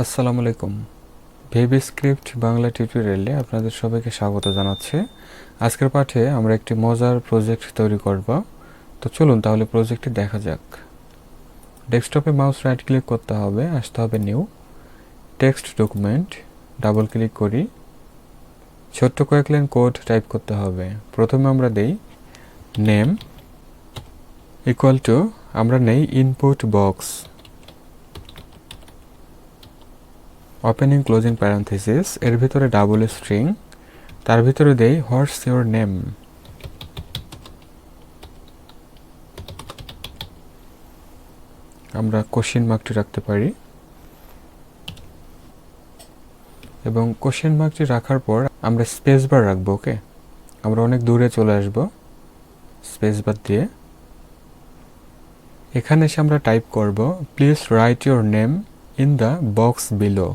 আসসালামু আলাইকুম। VB script Bangla টিউটোরিয়ালে আপনাদের সবাইকে স্বাগত জানাচ্ছি। আজকের পাঠে আমরা একটি মজার প্রজেক্ট তৈরি করব। তো চলুন তাহলে প্রজেক্টটি দেখা যাক। ডেস্কটপে মাউস রাইট ক্লিক করতে হবে, আসতে হবে new text document, double click করি। ছোট্ট কয়েক লাইন কোড টাইপ করতে হবে। প্রথমে আমরা দেই নেম ইকুয়াল টু, আমরা নেই input box, opening closing parenthesis, এর ভিতরে ডাবল স্ট্রিং, তার ভিতরে দেই হোয়াটস ইওর নেম। আমরা কোশ্চেন মার্কটি রাখতে পারি এবং কোশ্চেন মার্কটি রাখার পর আমরা স্পেস বার রাখবো। ওকে, আমরা অনেক দূরে চলে আসব স্পেস বার দিয়ে। এখানে এসে আমরা টাইপ করব please write your name in the box below.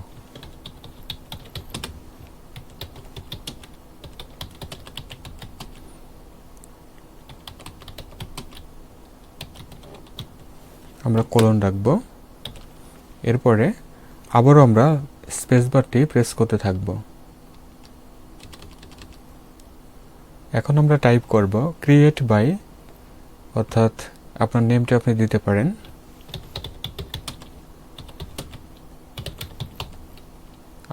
আমরা কোলন রাখবো। এরপরে আবারও আমরা স্পেস বারটি প্রেস করতে থাকব। এখন আমরা টাইপ করব ক্রিয়েট বাই, অর্থাৎ আপনার নেমটি আপনি দিতে পারেন।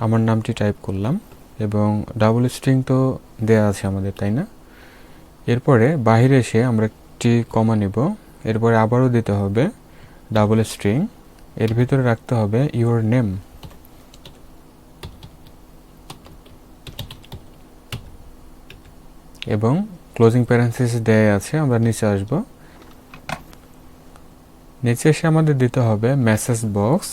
আমার নামটি টাইপ করলাম এবং ডাবল স্ট্রিং তো দেয়া আছে আমাদের, তাই না? এরপরে বাইরে এসে আমরা একটি কমা নেব। এরপরে আবারও দিতে হবে ডাবল স্ট্রিং, এর ভিতরে রাখতে হবে ইওর নেম। এবং ক্লোজিং প্যারেনথেসিস দেয়া আছে, আমরা নিচে আসব। নিচে এসে আমাদের দিতে হবে message box,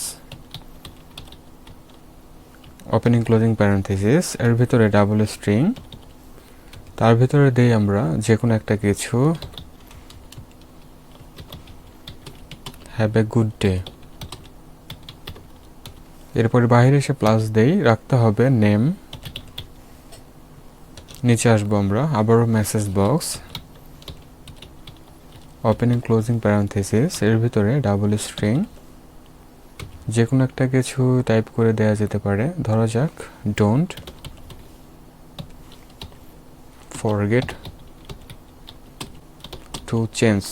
opening closing parenthesis, এর ভিতরে ডাবল স্ট্রিং, তার ভিতরে দেই আমরা যে কোনো একটা কিছু, হ্যাভ এ গুড ডে। এরপরে বাইরে এসে প্লাস দেই, রাখতে হবে নেম। নিচে আসবো আমরা, আবারও message box, opening closing parenthesis, এর ভিতরে ডাবল স্ট্রিং, যে কোনো একটা কিছু টাইপ করে দেয়া যেতে পারে। ধরা যাক don't forget to change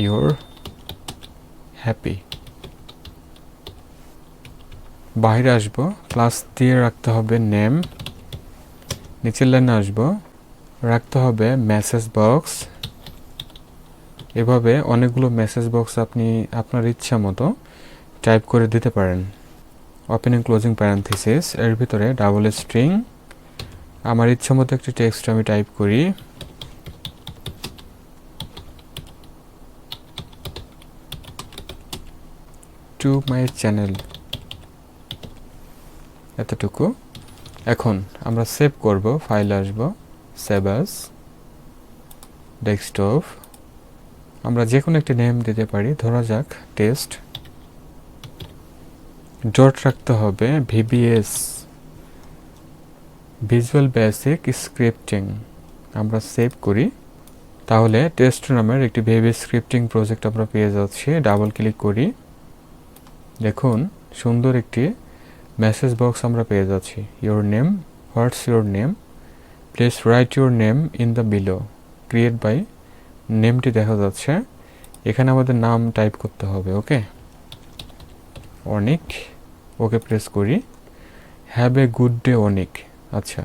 your happy. বাইরে আসবো, প্লাস দিয়ে রাখতে হবে নেম। নিচের লাইনে আসবো, রাখতে হবে মেসেজ বক্স। এভাবে অনেকগুলো মেসেজ বক্স আপনি আপনার ইচ্ছা মতো টাইপ করে দিতে পারেন। ওপেনিং ক্লোজিং প্যারেনথেসিস, এর ভিতরে ডাবল স্ট্রিং, আমার ইচ্ছা মতো একটি টেক্সট আমি টাইপ করি। টু মাই চ্যানেল, এতটুকু। এখন আমরা সেভ করব, ফাইল আসব, সেভ অ্যাজ, ডেস্কটপ। আমরা যে কোনো একটি নেম দিতে পারি, ধরা যাক টেস্ট। ডট রাখতে হবে ভিবিএস, ভিজুয়াল বেসিক স্ক্রিপ্টিং। আমরা সেভ করি, তাহলে টেস্ট নামের একটি ভিবি স্ক্রিপ্টিং প্রজেক্ট আমরা পেয়ে যাচ্ছি। ডাবল ক্লিক করি, দেখুন সুন্দর একটি মেসেজ বক্স আমরা পেয়ে যাচ্ছি। Your name, what's your name, please write your name in the below, create by, নেমটি দেখা যাচ্ছে। এখানে আমাদের নাম টাইপ করতে হবে। ওকে, অনিক, ওকে প্রেস করি। Have a good day Anik. আচ্ছা,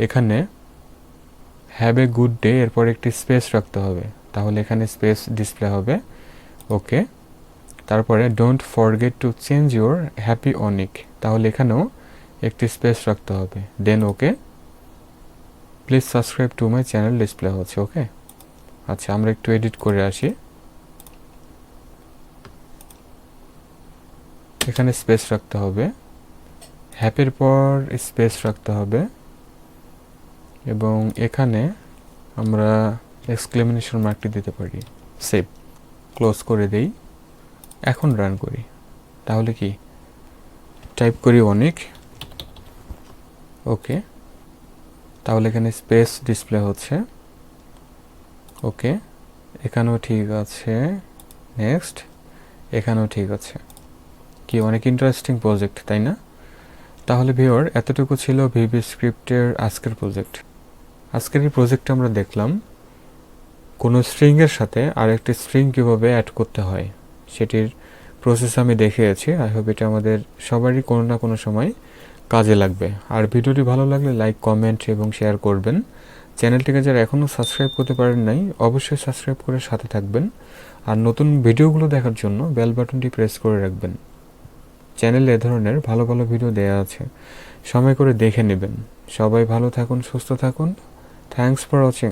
এখানে হ্যাভ এ গুড ডে, এরপর একটি স্পেস রাখতে হবে, তাহলে এখানে স্পেস ডিসপ্লে হবে। ওকে, তারপরে don't forget to change your happy Anik, তাহলে এখানেও একটি স্পেস রাখতে হবে। Then okay, please subscribe to my channel display হচ্ছে। ওকে, আচ্ছা আমরা একটু এডিট করে আসি। এখানে স্পেস রাখতে হবে, হ্যাপির পর স্পেস রাখতে হবে, এবং এখানে আমরা এক্সক্লেমেশন মার্কটি দিতে পারি। সেভ, ক্লোজ করে দেই। এখন রান করি, তাহলে কি টাইপ করি অনেক। ওকে, তাহলে এখানে স্পেস ডিসপ্লে হচ্ছে। ওকে, এখানেও ঠিক আছে, নেক্সট, এখানেও ঠিক আছে। কি অনেক ইন্টারেস্টিং প্রজেক্ট, তাই না? তাহলে ভিউয়ার, এতটুকু ছিল ভিবি স্ক্রিপ্টের আজকের প্রজেক্ট। আজকের এই প্রজেক্টে আমরা দেখলাম কোনো স্ট্রিংয়ের সাথে আরেকটি স্ট্রিং কীভাবে অ্যাড করতে হয় সেটির প্রসেস আমি দেখিয়েছি। আই হোপ এটা আমাদের সবারই কোনো না কোনো সময় কাজে লাগবে। আর ভিডিওটি ভালো লাগলে লাইক, কমেন্ট এবং শেয়ার করবেন। চ্যানেলটিকে যারা এখনও সাবস্ক্রাইব করতে পারেন নাই, অবশ্যই সাবস্ক্রাইব করে সাথে থাকবেন। আর নতুন ভিডিওগুলো দেখার জন্য বেল বাটনটি প্রেস করে রাখবেন। চ্যানেলে এ ধরনের ভালো ভালো ভিডিও দেওয়া আছে, সময় করে দেখে নেবেন। সবাই ভালো থাকুন, সুস্থ থাকুন। Thanks for watching.